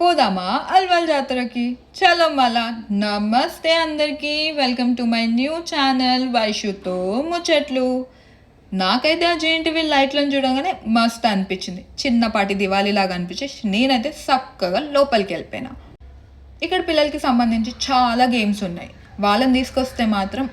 పోదామా అల్వాల్ జాతరకి చలో మళ్ళా నమస్తే అందరికీ welcome to my new channel వైషుతో ముచ్చట్లు. నాకైతే ఆ జేఎన్టీవీ లైట్లను చూడగానే మస్త్ అనిపించింది. చిన్నపాటి దివాళీ లాగా అనిపించేసి నేనైతే చక్కగా లోపలికి వెళ్ళిపోయినా. ఇక్కడ పిల్లలకి సంబంధించి చాలా గేమ్స్ ఉన్నాయి. వాళ్ళని తీసుకొస్తే మాత్రం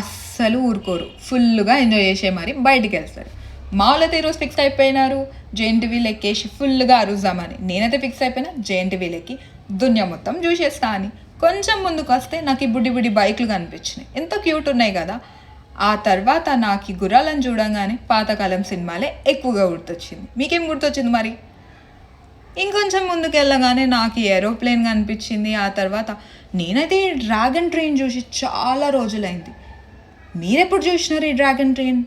అస్సలు ఊరుకోరు, ఫుల్గా ఎంజాయ్ చేసే మరి బయటికి వెళ్తారు. మా వాళ్ళైతే ఈరోజు ఫిక్స్ అయిపోయినారు జేఎన్టీవీలు ఎక్కేసి ఫుల్గా అరుద్దామని. నేనైతే ఫిక్స్ అయిపోయినా జేఎన్టీవీలు ఎక్కి దునియా మొత్తం చూసేస్తా అని. కొంచెం ముందుకు వస్తే నాకు ఈ బుడ్డి బుడ్డి బైకులు కనిపించినాయి, ఎంతో క్యూట్ ఉన్నాయి కదా. ఆ తర్వాత నాకు ఈ గుర్రాలను చూడంగానే పాతకాలం సినిమాలే ఎక్కువగా గుర్తొచ్చింది. మీకేం గుర్తొచ్చింది మరి? ఇంకొంచెం ముందుకు వెళ్ళగానే నాకు ఏరోప్లేన్ కనిపించింది. ఆ తర్వాత నేనైతే ఈ డ్రాగన్ ట్రైన్ చూసి చాలా రోజులైంది. మీరెప్పుడు చూసినారు ఈ డ్రాగన్ ట్రైన్?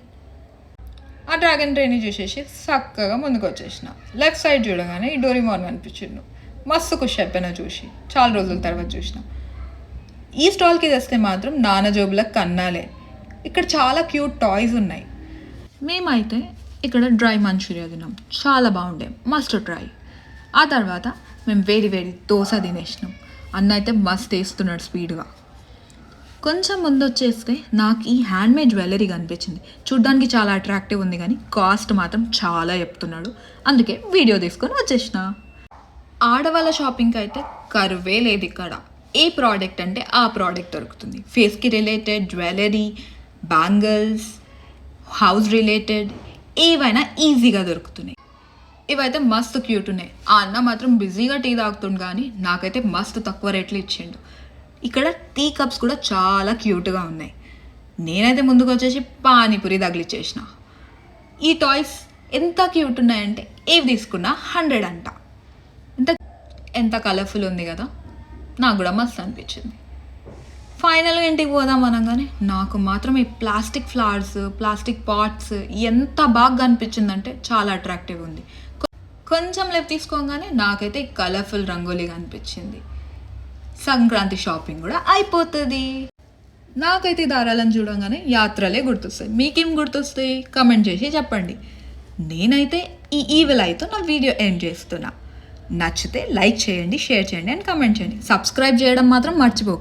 ఆ డ్రాగన్ ట్రైన్ని చూసేసి చక్కగా ముందుకు వచ్చేసిన. లెఫ్ట్ సైడ్ చూడగానే ఈ డోరీమోన్ కనిపించిండు. మస్తు ఖుషి అయిపోయినా చూసి, చాలా రోజుల తర్వాత చూసిన. ఈ స్టాల్కి తెస్తే మాత్రం నాన్న జోబులకు కన్నాలే. ఇక్కడ చాలా క్యూట్ టాయ్స్ ఉన్నాయి. మేమైతే ఇక్కడ డ్రై మంచూరియా తిన్నాం, చాలా బాగుండే, మస్ట్ ట్రై. ఆ తర్వాత మేము వేడి వేడి దోశ తినేసినాం. అన్న అయితే మస్తు వేస్తున్నాడు స్పీడ్గా. కొంచెం ముందు వచ్చేస్తే నాకు ఈ హ్యాండ్మేడ్ జ్యువెలరీ కనిపించింది. చూడ్డానికి చాలా అట్రాక్టివ్ ఉంది కానీ కాస్ట్ మాత్రం చాలా చెప్తున్నాడు. అందుకే వీడియో తీసుకొని వచ్చేసిన. ఆడవాళ్ళ షాపింగ్కి అయితే కరువే లేదు ఇక్కడ. ఏ ప్రోడక్ట్ అంటే ఆ ప్రోడక్ట్ దొరుకుతుంది. ఫేస్కి related jewellery, bangles, house related ఏవైనా ఈజీగా దొరుకుతున్నాయి. ఇవైతే మస్తు క్యూట్ ఉన్నాయి. ఆ అన్న మాత్రం బిజీగా టీ తాగుతుండు కానీ నాకైతే మస్తు తక్కువ రేట్లు ఇచ్చిండు. ఇక్కడ టీ కప్స్ కూడా చాలా క్యూట్గా ఉన్నాయి. నేనైతే ముందుకు వచ్చేసి పానీపూరి తగిలిచ్చేసిన. ఈ టాయ్స్ ఎంత క్యూట్ ఉన్నాయంటే ఏవి తీసుకున్నా 100 అంట. ఎంత కలర్ఫుల్ ఉంది కదా, నాకు కూడా మస్తు అనిపించింది. ఫైనల్గా ఇంటికి పోదాం అనగానే నాకు మాత్రం ఈ ప్లాస్టిక్ ఫ్లవర్స్, ప్లాస్టిక్ పాట్స్ ఎంత బాగా అనిపించిందంటే చాలా అట్రాక్టివ్ ఉంది. కొంచెం లెఫ్ట్ తీసుకోగానే నాకైతే ఈ కలర్ఫుల్ రంగోలీగా అనిపించింది. సంక్రాంతి షాపింగ్ కూడా అయిపోతుంది. నాకైతే దారాలను చూడంగానే యాత్రలే గుర్తొస్తాయి. మీకేం గుర్తొస్తాయి కమెంట్ చేసి చెప్పండి. నేనైతే ఈ ఈవిల్ అయితే నా వీడియో ఎండ్ చేస్తున్నా. నచ్చితే లైక్ చేయండి, షేర్ చేయండి అండ్ కమెంట్ చేయండి. సబ్స్క్రైబ్ చేయడం మాత్రం మర్చిపోకు.